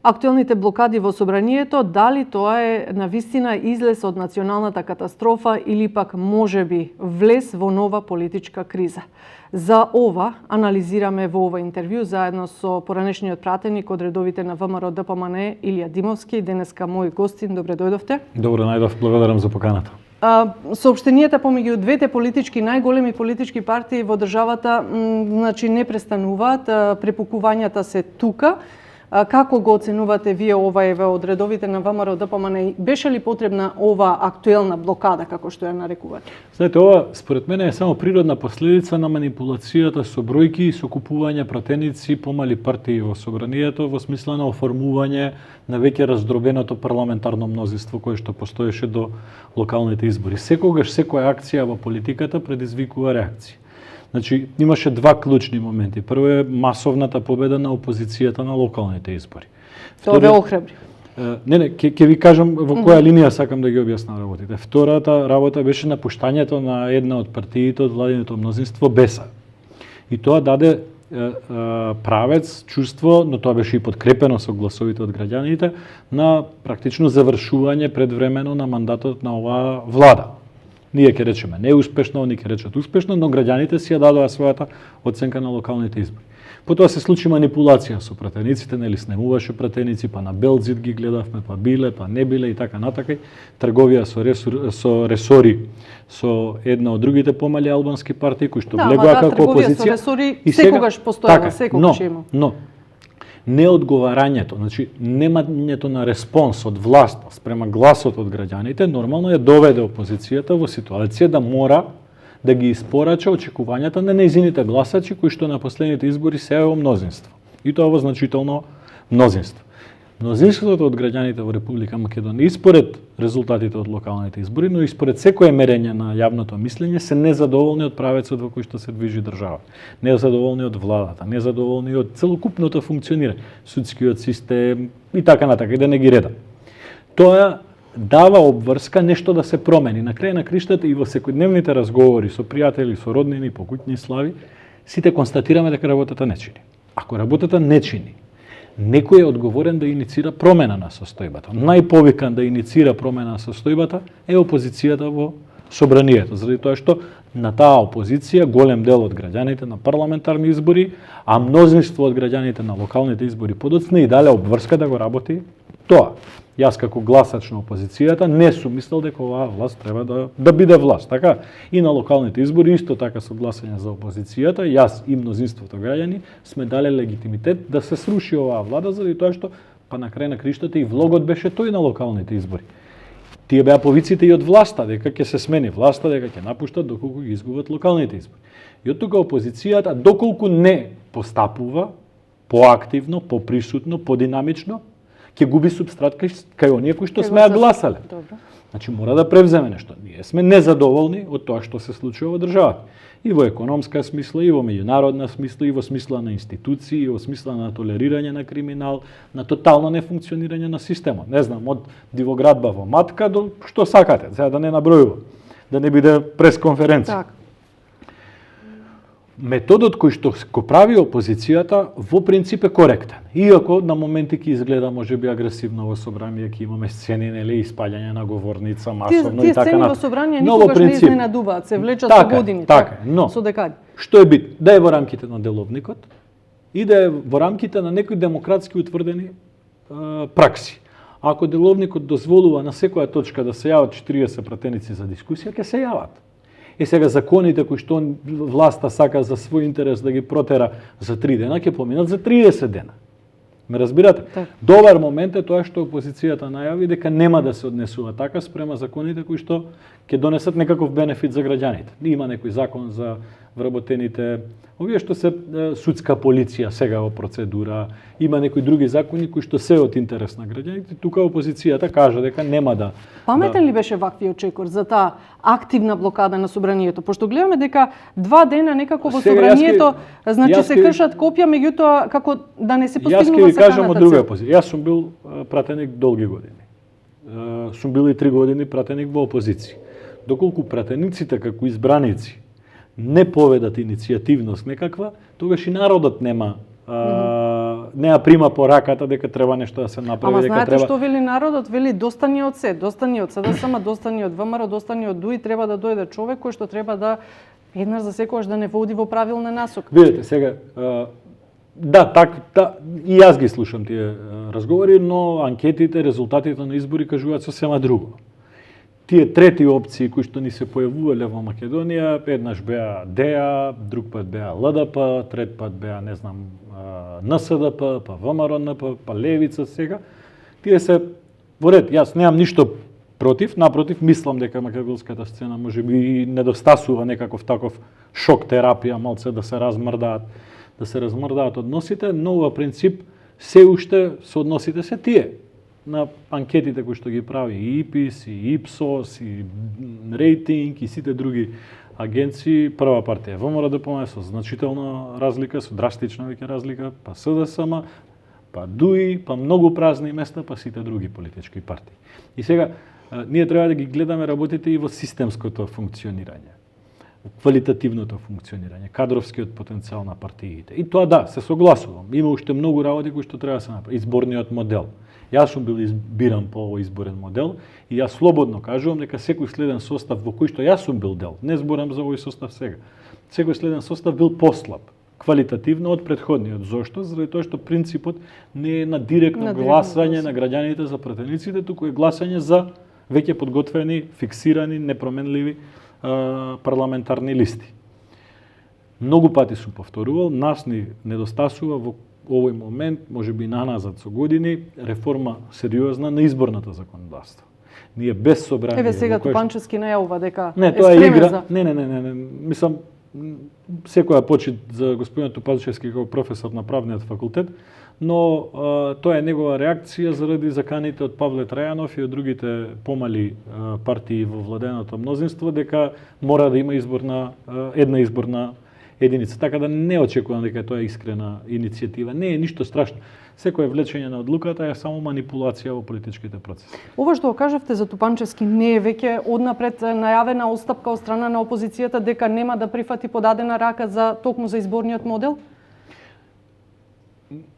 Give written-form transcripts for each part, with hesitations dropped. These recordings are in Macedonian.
актуелните блокади во собранието, дали тоа е навистина излез од националната катастрофа или пак можеби влез во нова политичка криза. За ова анализираме во ова интервју заедно со поранешниот пратеник од редовите на ВМРО ДПМН Илија Димовски, денеска мој гостин. Добре дојдовте. Добро најдов, благодарам за поканата. Соопштенијата помеѓу двете политички најголеми политички партии во државата значи не престануваат, препукувањата се тука. Како го оценувате вие ова еве од редовите на ВМРО ДПМН? Беше ли потребна ова актуелна блокада, како што ја нарекувате? Знаете, ова според мене е само природна последица на манипулацијата со бројки и со купување пратеници помали партии во собранието во смисла на оформување на веќе раздробеното парламентарно мнозинство кое што постоеше до локалните избори. Секогаш секоја акција во политиката предизвикува реакција. Значи, имаше два клучни моменти. Прво е масовната победа на опозицијата на локалните избори. Тоа ве охрабри. Не, ќе ви кажам во која линија сакам да ги објаснам работите. Втората работа беше напуштањето на една од партиите од владиното мнозинство БЕСА. И тоа даде правец, чувство, но тоа беше и подкрепено со гласовите од граѓаните, на практично завршување предвремено на мандатот на оваа влада. Ние ќе речеме неуспешно, они ќе речат успешно, но граѓаните си ја дадоа својата оценка на локалните избори. Потоа се случи манипулација со пратениците, нели снемуваше пратеници, па на бел зид ги гледавме, па биле, па не биле и така натака. Трговија со ресори со една од другите помали албански партии кои што влегоа како опозиција. Трговија со ресори секогаш постојала, секогаш има. Но неодговарањето, значи немањето на респонс од власта спрема гласот од граѓаните, нормално ја доведе опозицијата во ситуација да мора да ги испорача очекувањата на нејзините гласачи кои што на последните избори се во мнозинство. И тоа во значително мнозинство. Мнозинството од граѓаните во Република Македонија и според резултатите од локалните избори, но и според секое мерење на јавното мислење се незадоволни од правецот во кој што се движи држава. Незадоволни од владата, незадоволни од целокупното функционирање, судскиот систем и така натака, и да не ги редам. Тоа дава обврска нешто да се промени. На крај на криштата и во секојдневните разговори со пријатели, со роднини, по куќни слави, сите констатираме дека работата не чини. Ако работата не чини, некој е одговорен да иницира промена на состојбата. Најповикан да иницира промена на состојбата е опозицијата во собранието, заради тоа што на таа опозиција голем дел од граѓаните на парламентарни избори, а мнозинство од граѓаните на локалните избори подоцна и дале обврска да го работи тоа. Јас како гласач на опозицијата не сум мислел дека оваа власт треба да биде власт, така? И на локалните избори исто така со гласање за опозицијата, јас и мнозинството граѓани сме дале легитимитет да се сруши оваа влада заради тоа што па на крај на криштата и влогот беше тој на локалните избори. Тие беа повиците и од власта дека ќе се смени власта, дека ќе напуштат доколку ги изгубат локалните избори. И од тука опозицијата доколку не постапува поактивно, поприсутно, подинамично, ќе губи субстрат кај оние кои што сме ја гласале. Значи мора да превземе нешто. Ние сме незадоволни од тоа што се случува во државата. И во економска смисла, и во меѓународна смисла, и во смисла на институции, и во смисла на толерирање на криминал, на тотално нефункционирање на системот. Не знам, од дивоградба во матка до што сакате, сега да не набројувам, да не биде пресконференција. Так. Методот кој што го прави опозицијата во принцип е коректен. Иако на моменти ќе изгледа можеби агресивно во собрание, ќе имаме сцени, нели, испаѓање на говорница масовно и така натаму. Тие сцени во собрание никогаш не изненадуваат, се влечат со години, но со декади. Што е бит? Да е во рамките на деловникот и да е во рамките на некои демократски утврдени пракси. Ако деловникот дозволува на секоја точка да се јават 40 пратеници за дискусија, ќе се јават. И сега законите кои што власта сака за свој интерес да ги протера за 3 дена, ќе поминат за 30 дена. Ме разбирате? Так. Добар момент е тоа што опозицијата најави дека нема да се однесува така спрема законите кои што ќе донесат некаков бенефит за граѓаните. Има некој закон за вработените, овие што се судска полиција сега во процедура, има некои други закони кои што се од интерес на граѓаните. Тука опозицијата кажа дека нема да. Паметен ли беше ваквиот чекор за таа активна блокада на собранието? Пошто гледаме дека 2 дена некако во собранието, значи се кршат копија, меѓутоа како да не се постигнува саканата цел. Јас ќе ви кажам од друга позиција. Јас сум бил пратеник долги години. Сум бил и 3 години пратеник во опозиција. Доколку пратениците како избраници не поведат иницијативност некаква, тогаш и народот нема не ја прима пораката дека треба нешто да се направи, Ама дека знаете треба. што вели народот? Вели доста ни од се, доста ни од СДСМ, доста ни од ВМРО, доста ни од ДУИ, треба да дојде човек кој што треба да еднаш за секогаш да не води во правилна насока. Видете, сега, и јас ги слушам тие разговори, но анкетите, резултатите на избори кажуваат сосема друго. Тие трети опции кои што ни се појавувале во Македонија, еднаш беа ДЕА, друг пат беа ЛДП, трет пат беа, не знам, НСДП, па ВМРО-НП, па Левица сега. Тие се во ред. Јас немам ништо против, напротив, мислам дека македонската сцена можеби недостасува некаков таков шок терапија, малце да се размрдаат односите, но во принцип се уште со односите се тие. На анкетите кои што ги прави и ИПИС, и ИПСОС, и Рейтинг, и сите други агенции, прва партија ВМРО-ДПМНЕ со значителна разлика, со драстична веќе разлика, па СДСМ, па ДУИ, па многу празни места, па сите други политички партии. И сега, ние треба да ги гледаме работите и во системското функционирање, квалитативното функционирање, кадровскиот потенцијал на партиите. И тоа да, се согласувам. Има уште многу работи кои што треба да се направи. Изборниот модел. Јас сум бил избиран по овој изборен модел и јас слободно кажувам дека секој следен состав во кој што јас сум бил дел, не зборам за овој состав сега, секој следен состав бил послаб квалитативно од претходниот. Зошто? Заради тоа што принципот не е на директно гласање на граѓаните за пратениците, туку е гласање за веќе подготвени, фиксирани, непроменливи парламентарни листи. Многу пати сум повторувал, нас ни недостасува во овој момент, можеби наназад со години, реформа сериозна на изборната законодавство. Ние без собрание. Еве сега Тупанчевски најавува дека не, тоа е игра. Не. Мислам, секоја почит за господинот Тупанчевски како професор на правниот факултет, но тоа е негова реакција заради заканите од Павле Трајанов и од другите помали партии во владеното мнозинство дека мора да има една изборна единица. Така да не очекувам дека тоа е искрена иницијатива. Не е ништо страшно. Секое влечење на одлуката е само манипулација во политичките процеси. Ова што кажавте за Тупанчевски не е веќе однапред најавена остапка од страна на опозицијата дека нема да прифати подадена рака за токму за изборниот модел?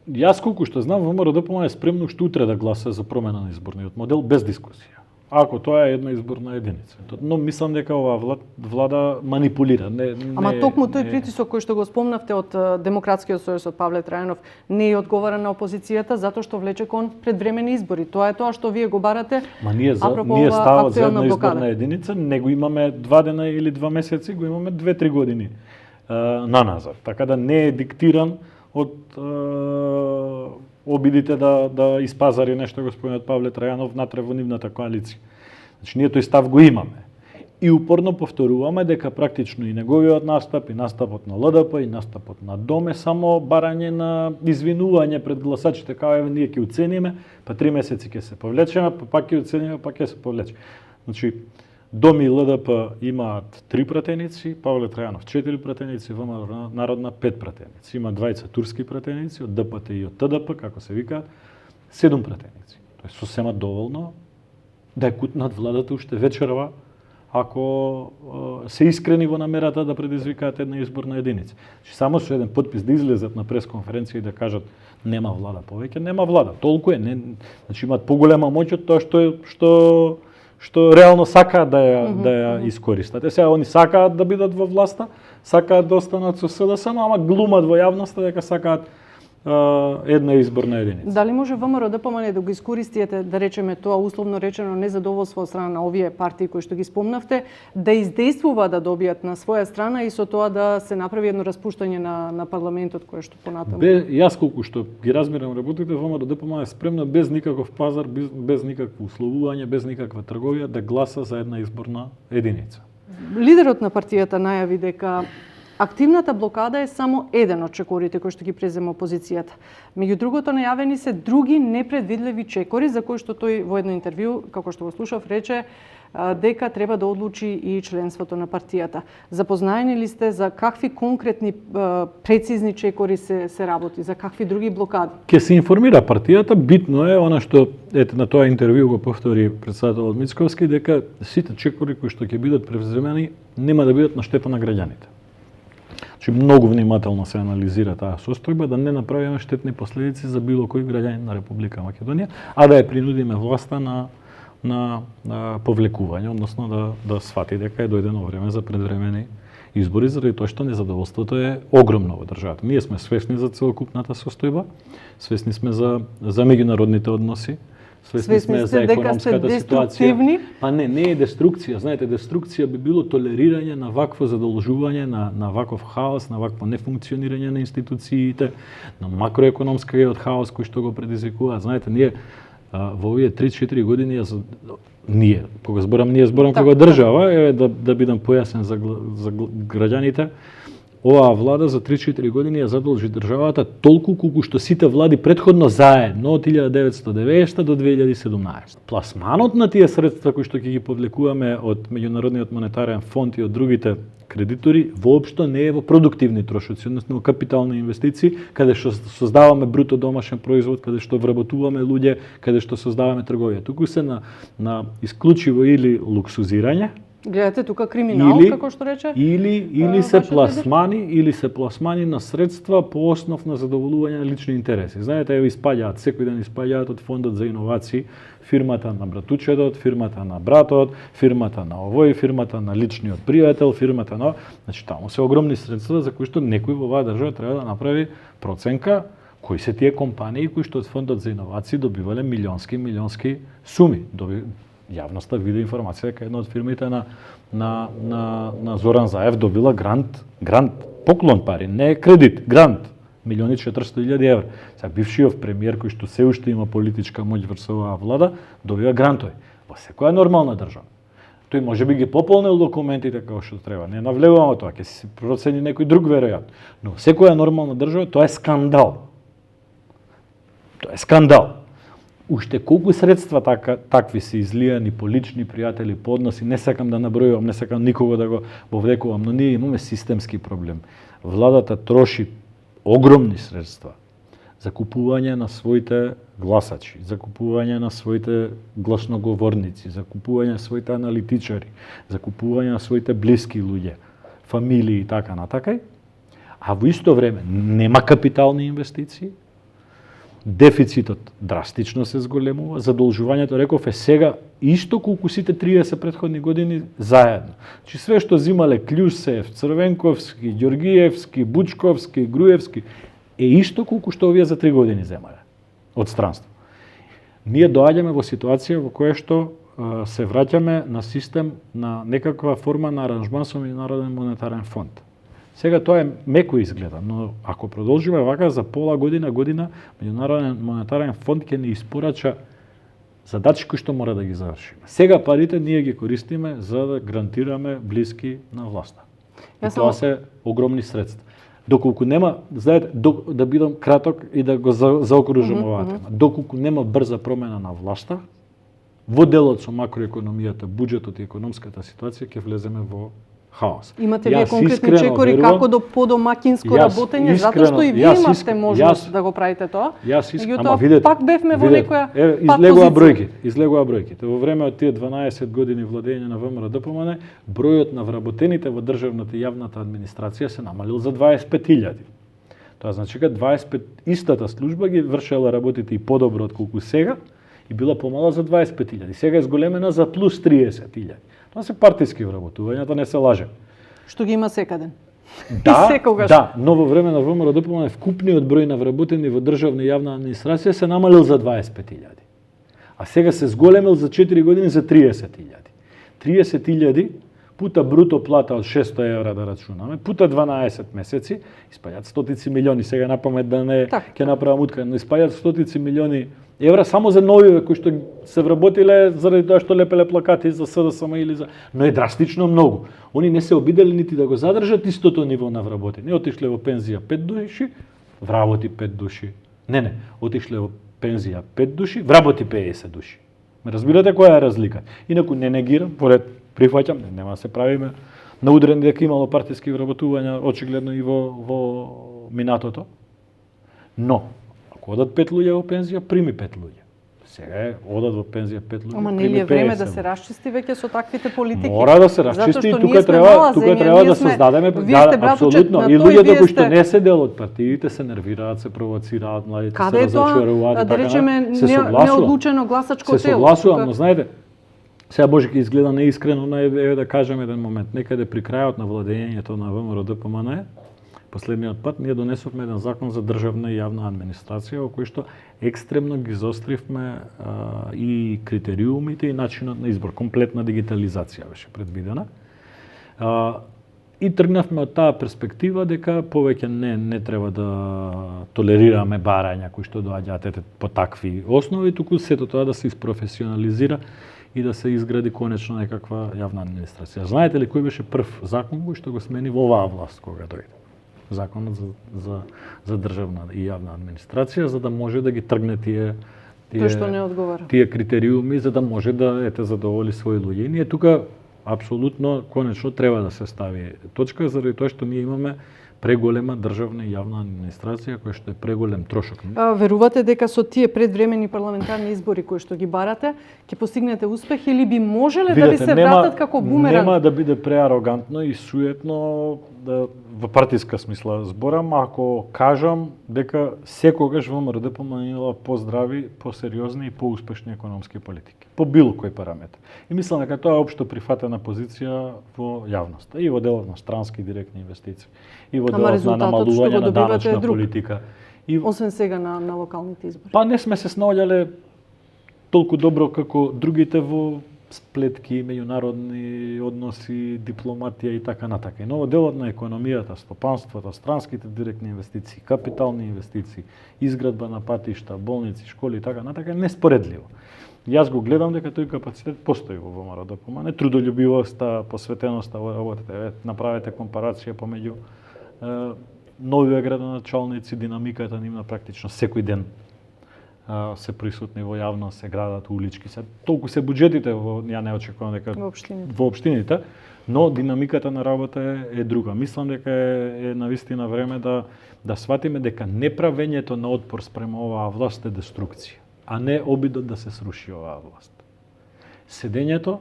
Јас колку што знам, ВМРО-ДПМНЕ е спремно што утре да гласа за промена на изборниот модел без дискусија. Ако тоа е една изборна единица. Но мислам дека оваа влада манипулира. Ама токму тој притисок кој што го спомнавте од Демократскиот сојуз од Павле Трајанов не е одговара на опозицијата затоа што влече кон предвремени избори. Тоа е тоа што вие го барате. Ние ставот за една изборна единица не го имаме 2 дена или 2 месеци, го имаме 2-3 години наназад. Така да не е диктиран од обидите да испазари нешто господинот Павле Трајанов внатре во нивната коалиција. Значи, ние тој став го имаме. И упорно повторуваме дека практично и неговиот настап, и настапот на ЛДП, и настапот на ДОМ е само барање на извинување пред гласачите, као еве ние ќе уцениме, па 3 месеци ќе се повлечеме, па пак ќе уцениме, па ќе се повлече. Значи, ДОМ и ЛДП имаат 3 пратеници, Павле Трајанов 4 пратеници, ВМРО Народна 5 пратеници. Има двајца турски пратеници од ДПТ и од ТДП, како се викаат, 7 пратеници. Тоа е сосема доволно да ја кутнат владата уште вечерва, ако се искрени во намерата да предизвикаат една изборна единица. Значи, само со еден подпис да излезат на пресконференција и да кажат нема влада повеќе, нема влада. Толку е, значи имаат поголема моќ од тоа што реално сакаат да ја искористат. Сега они сакаат да бидат во власта, сакаат да останат со СДСМ, ама глумат во јавноста дека сакаат една изборна единица. Дали може ВМРО-ДПМНЕ да го искористиете, да речеме тоа условно речено незадоволство од страна на овие партии кои што ги спомнавте, да издействува да добијат на своја страна и со тоа да се направи едно распуштање на парламентот кое што понатаму? Јас колку што ги размерам работите, ВМРО-ДПМНЕ е спремна без никаков пазар, без никакво условување, без никаква трговија да гласа за една изборна единица. Лидерот на партијата најави дека активната блокада е само еден од чекорите кои што ги презема опозицијата. Меѓу другото најавени се други непредвидливи чекори за кои што тој во едно интервју, како што го слушав, рече дека треба да одлучи и членството на партијата. Запознаени ли сте за какви конкретни прецизни чекори се работи, за какви други блокади? Ке се информира партијата, битно е она што на тоа интервју го повтори претседателот Мицковски, дека сите чекори кои што ќе бидат превземени нема да бидат на штета на граѓаните. Значи многу внимателно се анализира таа состојба да не направиме штетни последици за било кој граѓанин на Република Македонија, а да ја принудиме власта на повлекување, односно да свати дека е дојдено време за предвремени избори, заради тоа што незадоволството е огромно во државата. Ние сме свесни за целокупната состојба, свесни сме за меѓународните односи, свесни сме за економската ситуација. Па не е деструкција. Знаете, деструкција би било толерирање на вакво задолжување, на ваков хаос, на вакво нефункционирање на институциите, на макроекономскиот хаос кој што го предизвикува. Знаете, ние во овие 3-4 години кога зборам како држава, да бидам појасен за граѓаните, оваа влада за 3-4 години ја задолжи државата толку колку што сите влади претходно заедно од 1990 до 2017. Пласманот на тие средства кои што ќе ги повлекуваме од Меѓународниот монетарен фонд и од другите кредитори воопшто не е во продуктивни трошоци, односно во капитални инвестиции, каде што создаваме бруто домашен производ, каде што вработуваме луѓе, каде што создаваме трговија. Туку се на исклучиво или луксузирање. Гледате тука криминал, како што рече? Или се пласмани на средства по основ на задоволување на лични интереси. Знаете, секој ден испаѓаат од фондот за иновации фирмата на братучедот, фирмата на братот, фирмата на овој, фирмата на личниот пријател, фирмата на... Значи, таму се огромни средства за кои што некој во оваа држава треба да направи проценка кои се тие компании кои што од фондот за иновации добивале милионски суми. Јавноста види информација дека една од фирмите на Зоран Заев добила грант, поклон пари, не кредит, грант, 1.400.000 евра. Сега бившиот премиер кој што се уште има политичка моќ врз оваа влада, добива грантови. Во секоја нормална држава. Тој може би ги пополнил документите како што треба. Не навлегуваме тоа, ќе се процени некој друг веројатно. Но секоја нормална држава тоа е скандал. Тоа е скандал. Уште колку средства такви се излијани по лични пријатели, по односи, не сакам да набројувам, не сакам никого да го вовлекувам, но ние имаме системски проблем. Владата троши огромни средства за купување на своите гласачи, за купување на своите гласноговорници, за купување на своите аналитичари, за купување на своите блиски луѓе, фамилии и така натака. А во исто време нема капитални инвестиции, дефицитот драстично се зголемува, задолжувањето, реков, е сега исто колку сите 30 претходни години заедно. Значи све што зимале Клюсев, Црвенковски, Ѓоргиевски, Бучковски, Груевски, е исто колку што овие за 3 години земале од странство. Ние доаѓаме во ситуација во која што се враќаме на систем на некаква форма на аранжман со Меѓународен монетарен фонд. Сега тоа е меко изгледа, но ако продолжиме вака за пола година, Меѓународен монетарен фонд ќе ни испорача задачи кои што мора да ги завршиме. Сега парите ние ги користиме за да гарантираме блиски на власта. И тоа се огромни средства. Доколку нема, знаете, да бидам краток и да го заокружам оваа тема, доколку нема брза промена на власта, во делот со макроекономијата, буџетот и економската ситуација ќе влеземе во хаос. Имате вие конкретни чекори како до подомакинско работење, затоа што и вие имате можност да го правите тоа. Ама видете, пак бевме во некоја излегува бројките. Во време од тие 12 години владење на ВМРО-ДПМН, бројот на вработените во државната и јавната администрација се намалил за 25.000. Тоа значи дека 25 истата служба ги вршела работите и подобро од колку сега и била помала за 25.000. Сега е зголемена за плюс 30.000. Тоа се партиски вработувања, тоа не се лаже. Што ги има секаде. Да, но во време на ВМРО-ДПМН вкупниот број на вработени во државна и јавна администрација се намалил за 25.000. А сега се зголемил за 4 години за 30.000. 30.000 пута бруто плата од 600 евра да рачунаме, пута 12 месеци, испаѓаат стотици милиони, сега на памет да не ќе направам утка, но испаѓаат стотици милиони евра само за новиве кои што се вработиле заради тоа што лепеле плакати за СДСМ или за... Но е драстично многу. Они не се обидели нити да го задржат истото ниво на вработени. Не отишле во пензија 5 души, вработи 5 души. Не, отишле во пензија 5 души, вработи 50 души. Ме разбирате која е разлика? Инаку не негирам, поред прифаќам, нема да се правиме наудрени дека имало партиски вработувања, очигледно и во минатото. Но, ако одат 5 луѓе во пензија, прими 5 луѓе. Сега одат во пензија 5 луѓе. Ама нели е време да се расчисти веќе со таквите политики? Мора да се расчисти и тука треба да создадеме апсолутно и луѓето кои што не се дел од партиите се нервираат, се провоцираат, младите се разочаруваат, да речеме неодлучено гласачко тело. Се согласувам, но знаете, сега може ќе изгледа неискрено, но еве да кажем еден момент, некаде при крајот на владењето на ВМРО ДПМН, последниот пат ние донесовме еден закон за државна и јавна администрација во кој што екстремно ги зостривме и критериумите и начинот на избор. Комплетна дигитализација беше предвидена. И тргнавме од таа перспектива дека повеќе не треба да толерираме барања кои што доаѓаат по такви основи, туку сето тоа да се isprofesionalizira и да се изгради конечно некаква јавна администрација. Знаете ли кој беше прв закон кој што го смени во оваа власт кога дојде? Законот за државна и јавна администрација, за да може да ги тргне тие што не одговара. Тие критериуми за да може да задоволи своји луѓе. И ние тука апсолутно конечно треба да се стави точка заради тоа што ние имаме преголема државна и јавна администрација која што е преголем трошок. Верувате дека со тие предвремени парламентарни избори кои што ги барате ќе постигнете успех или би можеле да ви се вратат како бумеранг? Нема да биде преарогантно и суетно во партиска смисла зборам ако кажам дека секогаш ВМРО ДПМН имала поздрави, посериозни и поуспешни економски политики по било кој параметар. И мислам дека тоа е општо прифатена позиција во јавноста и во делот на странски директни инвестиции и во делот на намалување на даночна политика. Освен сега на локалните избори. Па не сме се снаоѓале толку добро како другите во сплетки, меѓународни односи, дипломатија и така натака. Но во делот на економијата, стопанството, странските директни инвестиции, капитални инвестиции, изградба на патишта, болници, школи и така натака неспоредливо. Јас го гледам дека тој капацитет постои во ВМРО ДПМН, трудолюбивоста, посветеноста во работите. Направете компарација помеѓу новите градоначалници, динамиката нивна практично секој ден се присутни во јавност, се градат улички, толку се буџетите ја не очекувам дека во општините, но динамиката на работа е друга. Мислам дека е навистина време да сватиме дека неправењето на отпор спрема оваа власт е деструкција, а не обидот да се сруши оваа власт. Седењето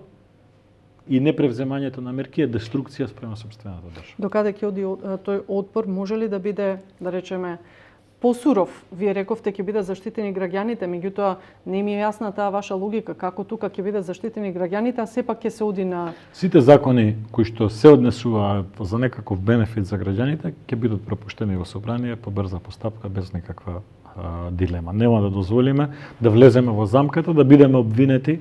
и непревземањето на мерки е деструкција спрема сопствената држава. Докаде ќе оди тој отпор, може ли да биде, да речеме, посуров? Вие рековте ќе бидат заштитени граѓаните, меѓутоа не ми е јасна таа ваша логика како тука ќе бидат заштитени граѓаните, а сепак ќе се оди на сите закони кои што се однесуваат за некаков бенефит за граѓаните ќе бидат пропуштени во собрание по брза постапка без никаква дилема. Нема да дозволиме да влеземе во замката да бидеме обвинети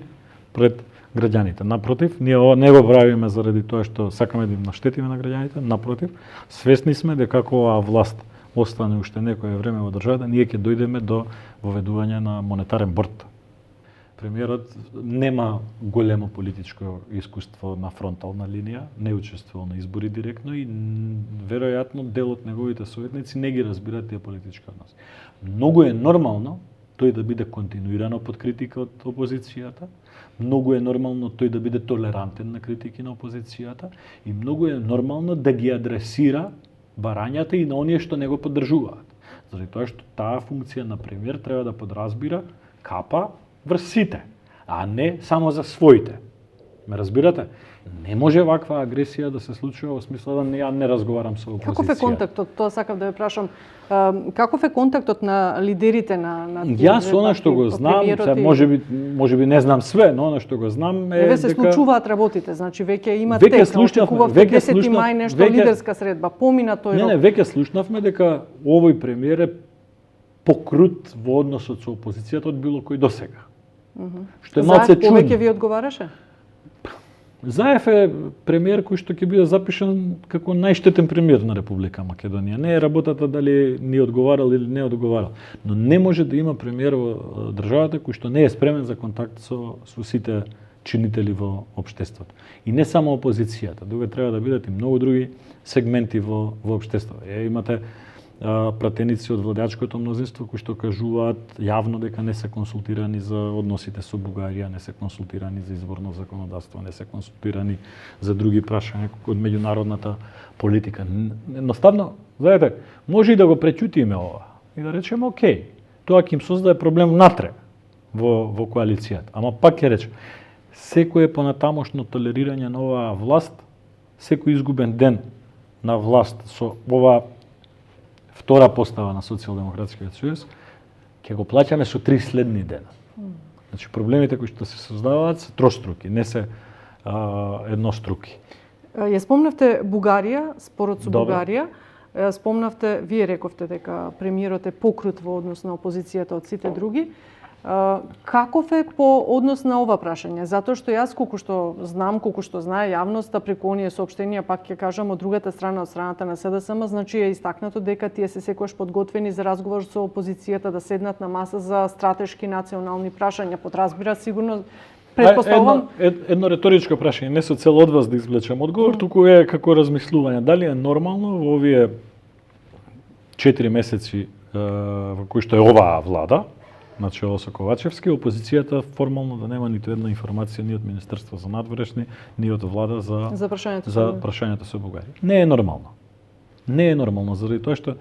пред граѓаните. Напротив, ние ова не го правиме заради тоа што сакаме да им наштетиме на граѓаните, напротив, свесни сме дека ако оваа власт остане уште некое време во државата, ние ќе дојдеме до воведување на монетарен борд. Премиерот нема големо политичко искуство на фронтална линија, не учествувал на избори директно и веројатно дел од неговите советници не ги разбираат тие политички односи. Многу е нормално тој да биде континуирано под критика од опозицијата, многу е нормално тој да биде толерантен на критики на опозицијата и многу е нормално да ги адресира барањата и на оние што не го поддржуваат. Заради тоа што таа функција на премиер треба да подразбира капа врз сите, а не само за своите. Ме разбирате? Не може ваква агресија да се случува во смисла да ја не разговарам со опозиција. Каков е контактот? Тоа сакав да ве прашам. Каков е контактот на лидерите на Јас она што го знам, можеби не знам све, но она што го знам е дека се случуваат работите, значи веќе има тек, очекувавте 10 мај нешто лидерска средба, помина тој рок. Не, веќе слушнавме дека овој премиер е покрут во односот со опозицијата од било кој досега. Што е малце чудно. Повеќе ви одговараше? Заев е премиер кој што ќе биде запишан како најштетен премиер на Република Македонија. Не е работата дали ни одговарал или не одговарал, но не може да има премиер во државата кој што не е спремен за контакт со сите чинители во општеството. И не само опозицијата, тука треба да бидат и многу други сегменти во општеството. Имате пратеници од владеачкото мнозинство кои што кажуваат јавно дека не се консултирани за односите со Бугарија, не се консултирани за изборно законодавство, не се консултирани за други прашања од меѓународната политика. Едноставно, знаете, може и да го пречутиме ова и да речеме окей, тоа ќе им создаде проблем внатре. во коалицијата. Ама пак ќе речем, секое понатамошно толерирање на оваа власт, секој изгубен ден на власт со ова втора постава на Социјалдемократскиот сојуз, ќе го плаќаме со 3 следни дена. Значи проблемите кои што се создаваат се троstruки, не се едноструки. Ја спомнавте Бугарија, спорот со Добре. Бугарија. Спомнавте, вие рековте дека премиерот е покрут во однос на опозицијата од сите други. Каков е по однос на ова прашање? Затоа што јас колку што знае јавноста преку оние соопштенија, пак ќе кажам од другата страна, од страната на СДСМ, значи е истакнато дека тие се секогаш подготвени за разговор со опозицијата да седнат на маса за стратешки национални прашања. Подразбира сигурно предпоставувам Едно реторичко прашање, не со цел од вас да извлечем одговор, туку е како размислување. Дали е нормално во овие 4 месеци во кои што е оваа влада, начело со Ковачевски, опозицијата формално да нема ниту една информација ни од Министерство за надворешни, ни од влада за прашањето со Бугарија. Не е нормално. Не е нормално заради тоа што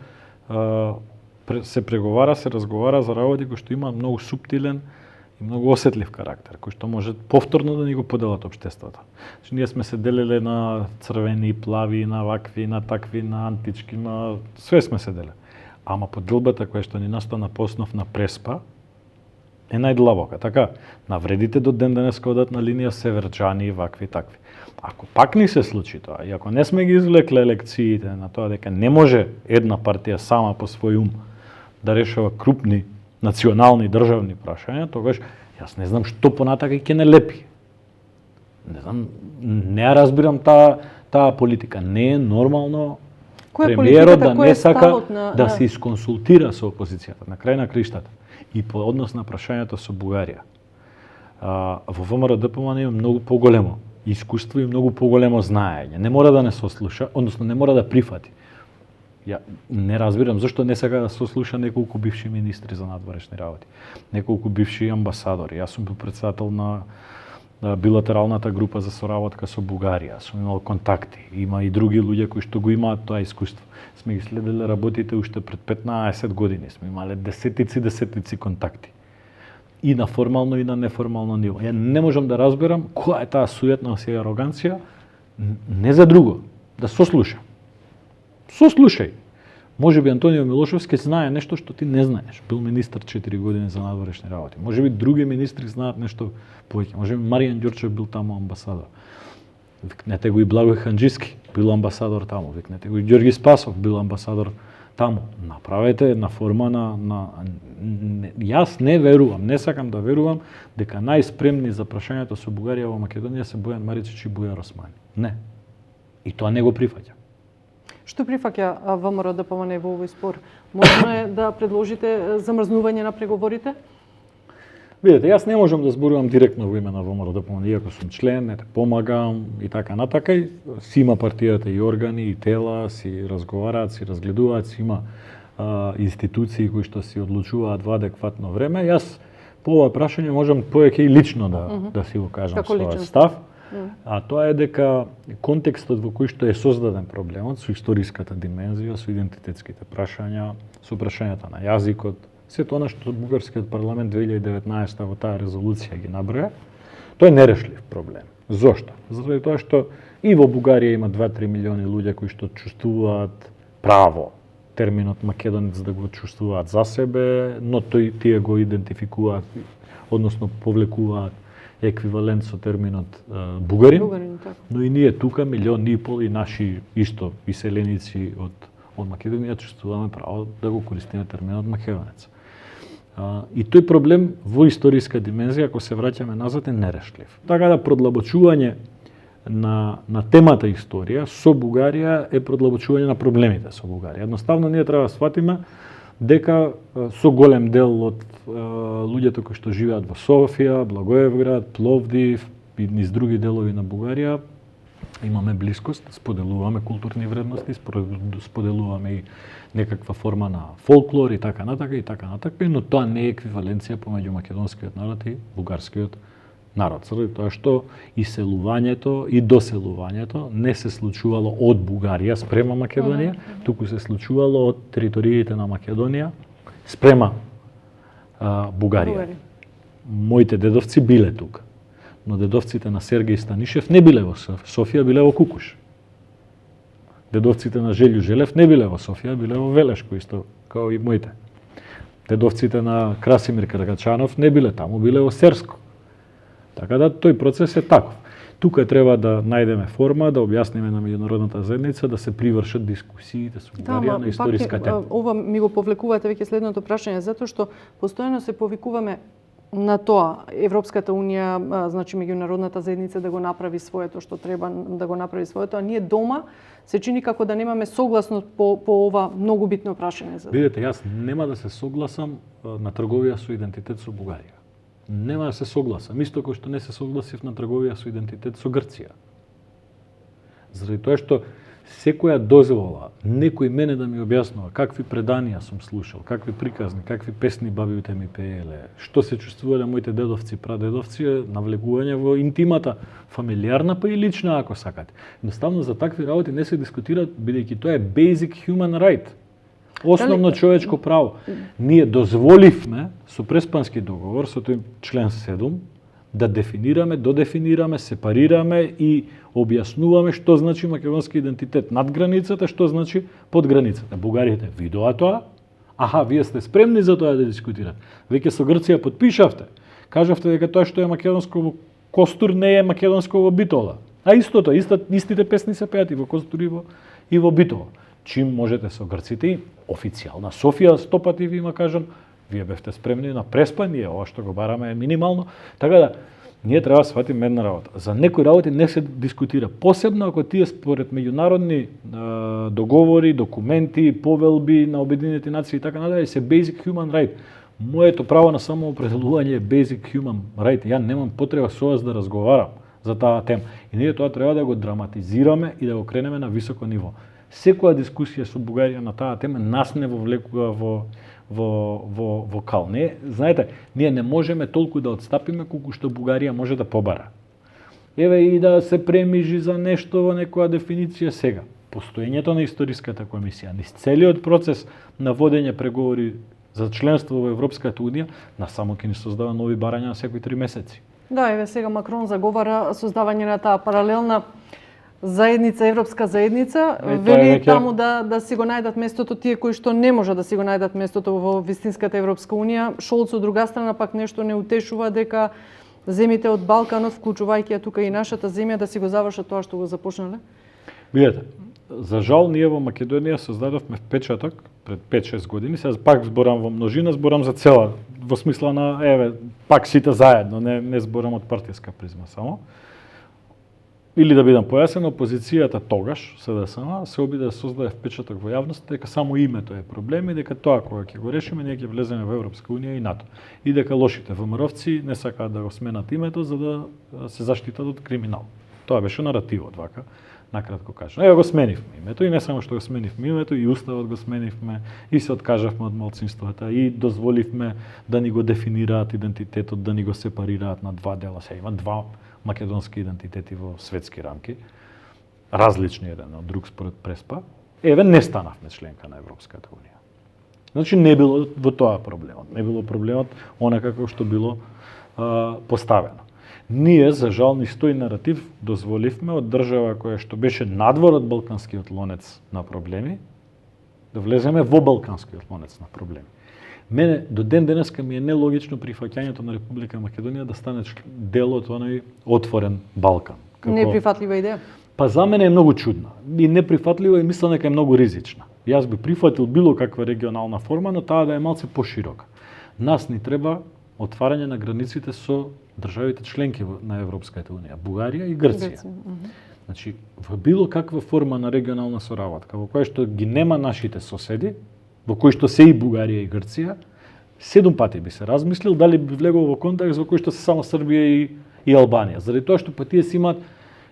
се преговара, се разговара за работи кои што има многу суптилен и многу осетлив карактер, кој што може повторно да ни го поделат општеството. Значи, ние сме се делеле на црвени, плави, на вакви, на такви, на антички, на све сме се делеле. Ама поделбата која што ни настана по основ на преспа е најдлабока. Така, навредите до ден денеска одат на линија северџани, вакви, такви. Ако пак ни се случи тоа, и ако не сме ги извлекле лекциите на тоа дека не може една партија сама по свој ум да решава крупни национални државни прашања, тогаш јас не знам што понатака ќе не лепи. Не знам, не ја разбирам таа политика. Не е нормално премиерот да не сака да се исконсултира со опозицијата на крај на криштата и по однос на прашањето со Бугарија. Во ВМРО ДПМН има многу поголемо искуство и многу поголемо знаење. Не мора да не сослуша, односно не мора да прифати. Ја не разбирам зашто не сака да сослуша неколку бивши министри за надворешни работи, неколку бивши амбасадори. Јас сум бил претседател на билатералната група за соработка со Бугарија. Сум имал контакти. Има и други луѓе кои што го имаат тоа искуство. Сме ги следеле работите уште пред 15 години. Сме имале десетици контакти. И на формално и на неформално ниво. Ја не можам да разберам која е таа суетност и ароганција, не за друго, да сослуша. Сослушај. Може би Антонио Милошевски знае нешто што ти не знаеш. Бил министар 4 години за надворешни работи. Може би други министри знаат нешто повеќе. Може би Маријан Ѓурчев бил таму амбасадор. Викнете го и Благој Ханџиски, бил амбасадор таму. Викнете го и Ѓорги Спасов, бил амбасадор таму. Направете една форма јас не верувам, не сакам да верувам дека најспремни за прашањето со Бугарија во Македонија се Бојан Маричич и Бујар Османи. Не. И тоа не го прифаќа. Што прифаќа ВМРО ДПМН во овој спор? Можно е да предложите замрзнување на преговорите? Видете, јас не можам да зборувам директно во име на ВМРО ДПМН, иако сум член, не те помагам и така натака. Си има партијата и органи, и тела, си разговараат, си разгледуваат, си има институции кои што си одлучуваат во адекватно време. Јас по ова прашање можам повеќе и лично да си го кажам својот став. А тоа е дека контекстот во кој што е создаден проблемот, со историската димензија, со идентитетските прашања, со прашањата на јазикот, сето она што бугарскиот парламент 2019 во таа резолуција ги наброја, тоа е нерешлив проблем. Зошто? Заради тоа што и во Бугарија има 2-3 милиони луѓе кои што чувствуваат право терминот македонец да го чувствуваат за себе, но тие го идентификуваат, односно повлекуваат еквивалент со терминот бугарин, но и ние тука, 1,5 милиони и наши исто иселеници од Македонија чувствуваме право да го користиме терминот македонец. И тој проблем во историска димензија, ако се враќаме назад, е нерешлив. Така да продлабочување на темата историја со Бугарија е продлабочување на проблемите со Бугарија. Едноставно ние треба да сватиме дека со голем дел од луѓето кои што живеат во Софија, Благоевград, Пловдив и низ други делови на Бугарија имаме блискост, споделуваме културни вредности, споделуваме и некаква форма на фолклор и така натака, но тоа не е еквиваленција помеѓу македонскиот народ и бугарскиот народ. Заради тоа што иселувањето и доселувањето не се случувало од Бугарија спрема Македонија, туку се случувало од териториите на Македонија спрема Бугарија. моите дедовци биле тука. Но дедовците на Сергеј Станишев не биле во Софија, биле во Кукуш. Дедовците на Желју Желев не биле во Софија, биле во Велешко, исто као и моите. Дедовците на Красимир Каракачанов не биле таму, биле во Серско. Така да тој процес е таков. Тука треба да најдеме форма, да објасниме на меѓународната заедница, да се привршат дискусиите со Бугарија на историска тема. Ова ми го повлекувате веќе следното прашање, затоа што постојано се повикуваме на тоа Европската унија, значи меѓународната заедница да го направи своето што треба да го направи своето, а ние дома се чини како да немаме согласност по ова многу битно прашање. Видете, јас нема да се согласам на трговија со идентитет со Бугарија. Нема да се согласам, исто кој што не се согласив на трговија со идентитет со Грција. Заради тоа што секоја дозвола некој мене да ми објаснува какви преданија сум слушал, какви приказни, какви песни бабите ми пееле, што се чувствувале моите дедовци, прадедовци, е навлегување во интимата, фамилиарна па и лична ако сакате. Едноставно за такви работи не се дискутираат, бидејќи тоа е basic human right. Основно човечко право. Ние дозволивме со Преспански договор, со тој член 7, да дефинираме, додефинираме, сепарираме и објаснуваме што значи македонски идентитет над границата, што значи под границата. Бугарите видоа тоа, вие сте спремни за тоа да дискутирате. Веќе со Грција подпишавте. Кажавте дека тоа што е македонско во Костур не е македонско во Битола. А истото, истите песни се пеат и во Костур и во Битола. Чим можете со грците, официјална Софија 100 пати ви има кажам, вие бевте спремни на Преспа, ние ова што го бараме е минимално. Така да, ние треба да сватиме една работа. За некои работи не се дискутира. Посебно ако тие според меѓународни договори, документи, повелби на Обединените нации и така надале се basic human right. Моето право на самоопределување е basic human right. Ја немам потреба со вас да разговарам за таа тема. И ние тоа треба да го драматизираме и да го кренеме на високо ниво. Секоја дискусија со Бугарија на таа тема нас не вовлекува во кал. Не, знаете, ние не можеме толку да отстапиме колку што Бугарија може да побара. Еве и да се премижи за нешто во некоја дефиниција сега. Постоењето на историската комисија, низ целиот процес на водење преговори за членство во Европската унија, насамо ќе ни создава нови барања на секои 3 месеци. Да, еве сега Макрон заговара создавање на таа паралелна заедница, европска заедница, вели таму да си го најдат местото тие кои што не може да си го најдат местото во вистинската Европска унија. Шолц од друга страна пак нешто не утешува дека земите од Балканот, вклучувајќи ја тука и нашата земја, да си го завршат тоа што го започнале. Видете, за жал ние во Македонија создадовме впечаток пред 5-6 години, сега пак зборам во множина, зборам за цела, во смисла на пак сите заедно, не зборам од партијска призма само. Или да бидам појасен, опозицијата тогаш, СДСМ, се обиде да создаде впечаток во јавноста дека само името е проблем и дека тоа кога ќе го решиме, ние ќе влеземе во Европска унија и НАТО. И дека лошите ВМРО-вци не сакаат да го сменат името за да се заштитат од криминал. Тоа беше наративот, вака, накратко кажано. Ево го сменивме името и не само што го сменивме името, и уставот го сменивме, и се откажавме од малцинствата, и дозволивме да ни го дефинираат идентитетот, да ни го сепарираат на два дела. Сега има два македонски идентитети во светски рамки, различни еден од друг според Преспа. Еве не станавме членка на Европската унија. Значи не било во тоа проблемот, не било проблемот онака како што било поставено. Ние, за жал, низ тој наратив дозволивме од држава која што беше надвор од балканскиот лонец на проблеми, да влеземе во балканскиот лонец на проблеми. Мене до ден денеска ми е нелогично прифаќањето на Република Македонија да стане дел од оној отворен Балкан. Неприфатлива идеја? Па за мене е многу чудна и неприфатлива и мислам дека е многу ризична. Јас би прифатил било каква регионална форма, но таа да е малце поширока. Нас ни треба отварање на границите со државите членки на Европската унија, Бугарија и Грција. Значи, во било каква форма на регионална соработка, во која што ги нема нашите соседи, во кој што се и Бугарија и Грција, 7 пати би се размислил дали би влегол во контекст во кој што се само Србија и Албанија. Заради тоа што тие си имаат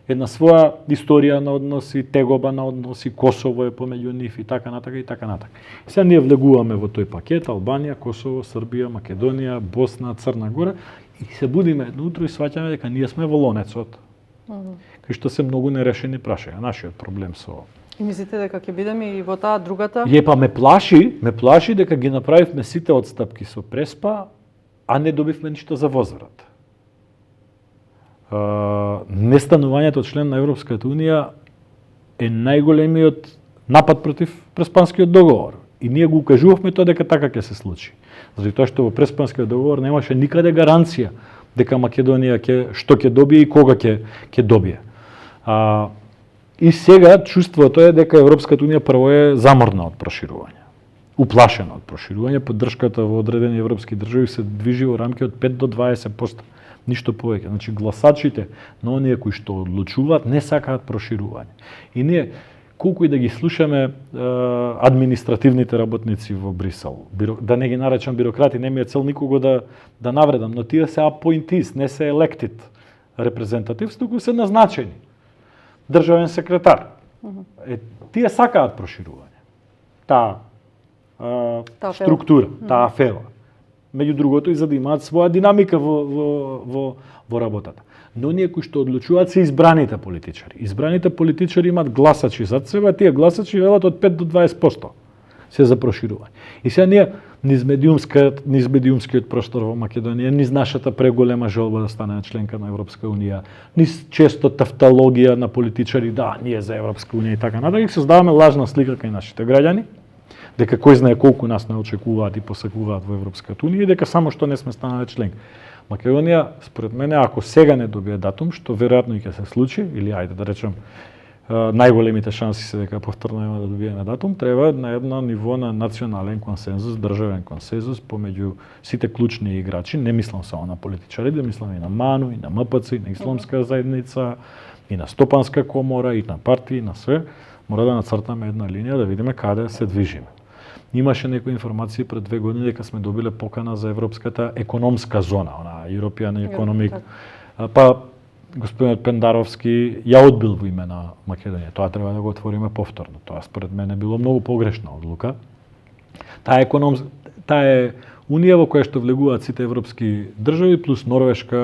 една своја историја на односи, тегоба на односи, Косово е помеѓу нив и така натака и така натака. Сега ние влегуваме во тој пакет Албанија, Косово, Србија, Македонија, Босна, Црна Гора и се будиме едно утро и сваќаме дека ние сме во лонецот. Кај што се многу нерешени прашања, нашиот проблем со. И мислите дека ќе бидеме и во таа другата? Па ме плаши дека ги направивме сите отстапки со Преспа а не добивме ништо за возврат. Нестанувањето член на Европската Унија е најголемиот напад против Преспанскиот договор. И ние го укажувавме тоа дека така ќе се случи. Заради тоа што во Преспанскиот договор немаше никаде гаранција дека Македонија што ќе добие и кога ќе добие. И сега чувството е дека Европската Унија прво е заморна од проширување. Уплашена од проширување, поддршката во одредени европски држави се движи во рамки од 5 до 20%. Ништо повеќе. Значи гласачите на оние кои што одлучуваат не сакаат проширување. И ние колку и да ги слушаме административните работници во Брисел, да не ги наречам бюрократи, не ми е цел никого да навредам, но тие се appointees, не се elected representatives, туку се назначени. Државен секретар. Тие сакаат проширување. Таа структура, таа афера. Меѓу другото и за да имаат своја динамика во работата. Но оние кои што одлучуваат се избраните политичари. Избраните политичари имаат гласачи зад себе, тие гласачи велат од 5 до 20% се за проширување. И сега ние низ медиумскиот простор во Македонија, низ нашата преголема желба да стане членка на Европска Унија, низ често тавтологија на политичари, да, ние за Европска Унија и така натаму, создаваме лажна слика кај нашите граѓани, дека кој знае колку нас не очекуваат и посакуваат во Европската Унија и дека само што не сме станале член. Македонија, според мене, ако сега не добие датум, што веројатно и ќе се случи, или ајде да речем, најголемите шанси се дека повторно нема да добиеме датум, треба на едно ниво на национален консензус, државен консензус помеѓу сите клучни играчи, не мислам само на политичари, да мислам и на МАНУ, и на МПЦ, и на Исламска заедница, и на Стопанска комора, и на партии, и на све. Мора да нацртаме една линија да видиме каде се движиме. Имаше некои информации пред 2 години дека сме добиле покана за Европската економска зона, она European Economic. Па господинот Пендаровски ја одбил во име на Македонија. Тоа треба да го отвориме повторно. Тоа според мене било многу погрешна одлука. Таа е унија во која што влегуваат сите европски држави плюс Норвешка,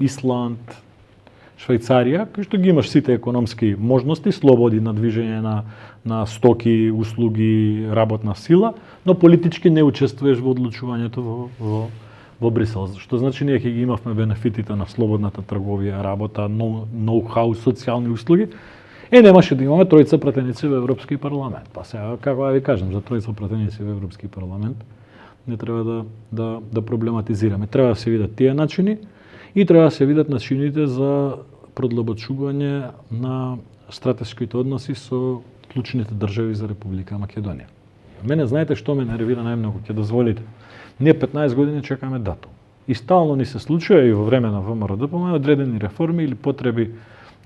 Исланд, Швајцарија, кој што ги имаш сите економски можности, слободи на движење на стоки, услуги, работна сила, но политички не учествуваш во одлучувањето во Брисел. Што значи ние ќе ги имавме бенефитите на слободната трговија, работа, ноу-хау, социјални услуги, немаше да имаме тројца пратеници во Европски парламент. Па сега, како да ви кажам, за тројца пратеници во Европски парламент не треба да проблематизираме. Треба да се видат тие начини и треба да се видат начините за продлабочување на стратешките односи со клучните држави за Република Македонија. Мене знаете што ме нервира најмногу, ќе дозволите. Ние 15 години чекаме датум. И стално ни се случува и во време на ВМРО-ДПМ одредени реформи или потреби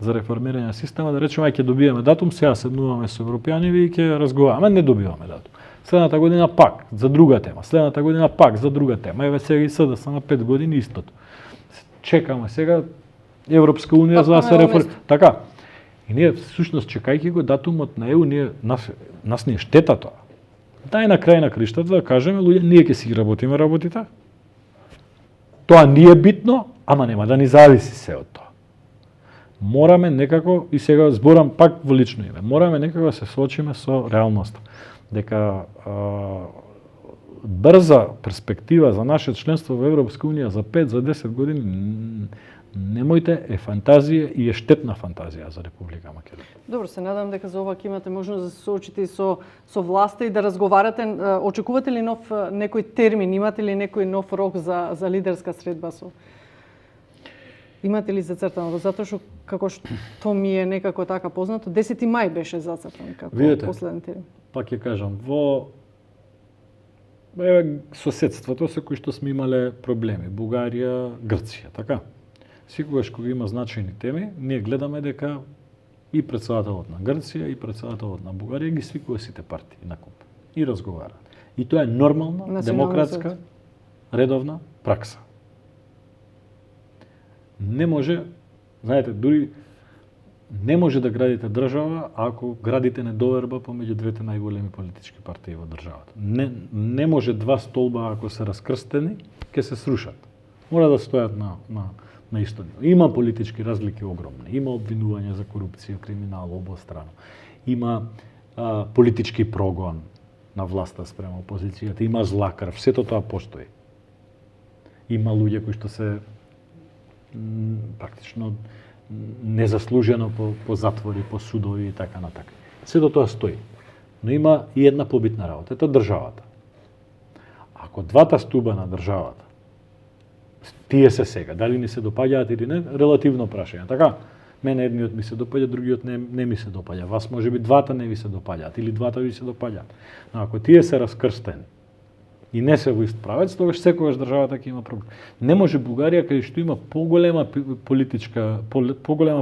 за реформирање на система, да речеме ќе добиеме датум, сега седнуваме со европјани и ќе разговараме, не добиваме датум. Следната година пак за друга тема, следната година пак за друга тема. Еве сега и СДС на 5 години истото. Чекаме сега Европска Унија за да се реформира. Така. И ние всушност чекајќи го датумот на ЕУ, нас ни е штета тоа. Дај на крај на криштата да кажеме луѓе, ние ќе си ги работиме работите. Тоа ни е битно, ама нема да ни зависи се од тоа. Мораме некако, и сега зборам пак во лично име, мораме некако да се соочиме со реалноста. Дека брза перспектива за наше членство во Европска Унија за 5, за 10 години, немојте, е фантазија и е штетна фантазија за Република Македонија. Добро, се надам дека за ова ќе имате можност да се соочите и со власта и да разговарате. Очекувате ли некој термин, имате ли некој нов рок за лидерска средба со? Имате ли зацртано? Затоа што како што ми е некако така познато, 10 мај беше зацртан како последен термин. Пак ќе кажам, во соседството со кои што сме имале проблеми, Бугарија, Грција, така? Секогаш кога има значајни теми, ние гледаме дека и претседателот на Грција и претседателот на Бугарија ги свикува сите партии на куп и разговараат. И тоа е нормална, демократска, редовна пракса. Не може, знаете, дури не може да градите држава ако градите недоверба помеѓу двете најголеми политички партии во државата. Не може два столба ако се раскрстени, ќе се срушат. Мора да стојат на исто ниво. Има политички разлики огромни. Има обвинување за корупција, криминал обострано. Има политички прогон на власта спрема опозицијата. Има зла крв. Сето тоа постои. Има луѓе кои што се практично незаслужено по затвори, по судови и така натака. Сето тоа стои. Но има и една побитна работа, тоа државата. Ако двата стуба на државата, тие се сега, дали ни се допаѓаат или не, релативно прашање. Така, мене едниот ми се допаѓа, другиот не ми се допаѓа. Вас може би двата не ви се допаѓаат или двата ви се допаѓаат. Но ако тие се раскрстени и не се во ист правец, тогаш секогаш државата ќе има проблем. Не може Бугарија каде што има поголема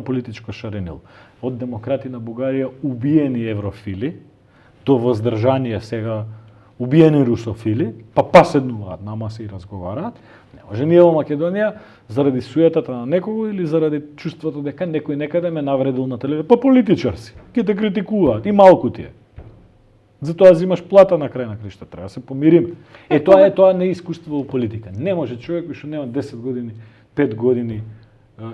политичко шаренил од демократи на Бугарија убиени еврофили до воздржанија сега убиени русофили, па седнуваат на маса и разговараат. Не може ние во Македонија заради суетата на некого или заради чувството дека некој некаде ме навредил на телевизија, па политичар си, ќе те критикуваат и малку ти е. Затоа зимаш плата на крај на кришта, треба да се помириме. Тоа не е искуство во политика. Не може човек кој што нема 10 години, 5 години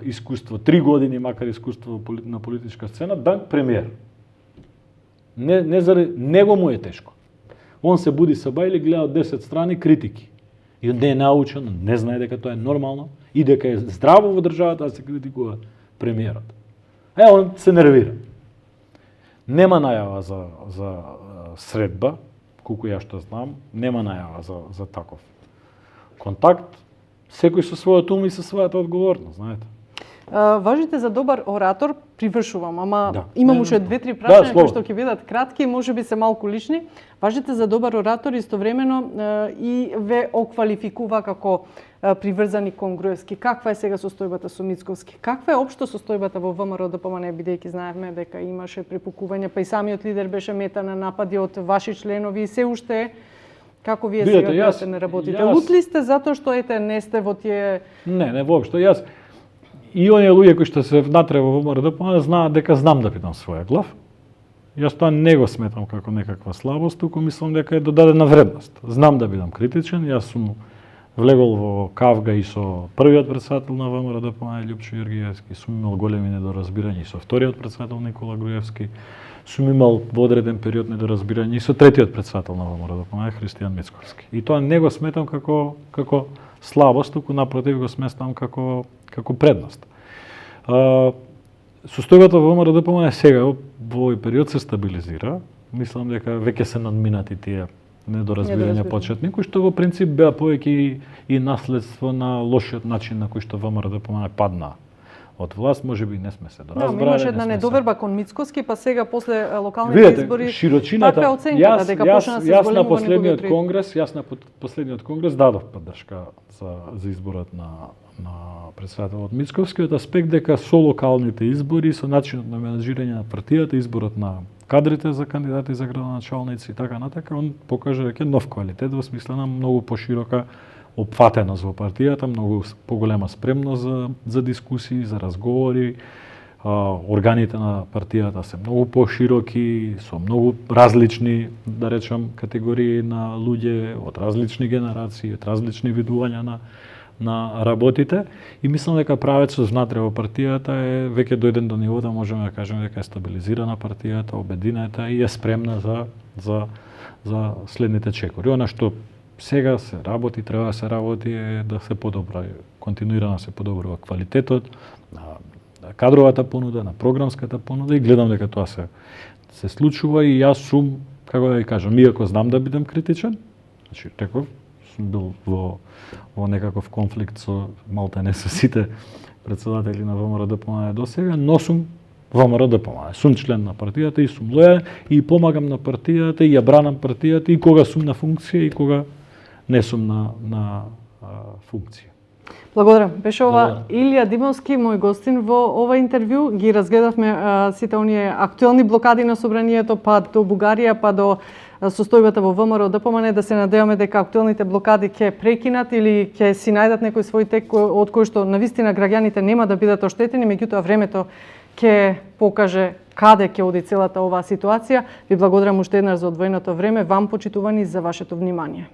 искуство, 3 години макар искуство на политичка сцена, да премиер. Не заради него му е тешко. Он се буди саба или гледа од 10 страни критики. И он не е научен, не знае дека тоа е нормално и дека е здраво во државата да се критикува премиерот. Он се нервира. Нема најава за средба, колку ја што знам, нема најава за таков контакт. Секој со својот ум и со својата одговорност, знаете. Важите за добар оратор, привршувам, ама да. Имам уште 2-3 прашања кои што ќе бидат кратки, можеби се малку лични. Важите за добар оратор истовремено и ве оквалификува како приврзани кон Груевски. Каква е сега состојбата со Мицковски? Каква е општо состојбата во ВМРО-ДПМН, бидејќи знаевме дека имаше препукување, па и самиот лидер беше мета на напади од ваши членови и се уште како вие сега гледате на работите? Лут ли сте затоа што не сте во тие... Не, воопшто. Јас и оние луѓе кои што се внатре во ВМРО-ДПМН знаат дека знам да питам своја глав. Јас тоа не го сметам како некаква слабост, туку мислам дека е додадена вредност. Знам да бидам критичен, јас сум влегол во кавга и со првиот претседател на ВМРО-ДПМН Љупчо Јоргиевски, сум имал големи недоразбирања и со вториот претседател Никола Груевски, сум имал во одреден период недоразбирање и со третиот претседател на ВМРО-ДПМН Христијан Мицковски. И тоа не го сметам како слабост, туку напротив го сметам како предност. Состојбата во ВМРО-ДПМН сега во овој период се стабилизира. Мислам дека веќе се надминати тие недоразбирања почетни, кои што во принцип беа повеќе и наследство на лошиот начин на кој што ВМРО-ДПМН падна од власт, можеби не сме се доразбрале. Да, имаше една недоверба кон Мицковски, па сега после локалните избори широчината, таква оценката дека почна да се зголемува на последниот конгрес дадов поддршка за изборот на претседателот Мицковскиот аспект дека со локалните избори, со начинот на менаџирање на партијата, изборот на кадрите за кандидати за градоначалници и така натака, он покажа дека нов квалитет во смисла на многу поширока опфатеност во партијата, многу поголема спремност за дискусии, за разговори. Органите на партијата се многу пошироки, со многу различни, да речам, категории на луѓе од различни генерации, од различни видувања на работите, и мислам дека правецот внатре во партијата е веќе дојден до ниво да можеме да кажеме дека е стабилизирана партијата, обединета и е спремна за следните чекори. Она што сега се работи, треба да се работи е да се подобра, континуирано се подобрува квалитетот на кадровата понуда, на програмската понуда, и гледам дека тоа се случува и јас сум, како да ви кажам, иако знам да бидам критичен, значи реков, сум бил во некаков конфликт со малтене со сите претседатели на ВМРО-ДПМН до сега, но сум ВМРО-ДПМН, сум член на партијата и сум лојален и помагам на партијата и ја бранам партијата и кога сум на функција и кога не сум на функција. Благодарам. Беше ова Илија Димовски, мој гостин во ова интервју. Ги разгледавме сите оние актуелни блокади на собранието, па до Бугарија, па до состојбата во ВМРО-ДПМН, да се надеваме дека актуелните блокади ќе прекинат или ќе си најдат некој свој тек од кој што навистина граѓаните нема да бидат оштетени, меѓутоа времето ќе покаже каде ќе оди целата оваа ситуација. Ви благодарам уште еднаш за одвоеното време, вам почитувани, за вашето внимание.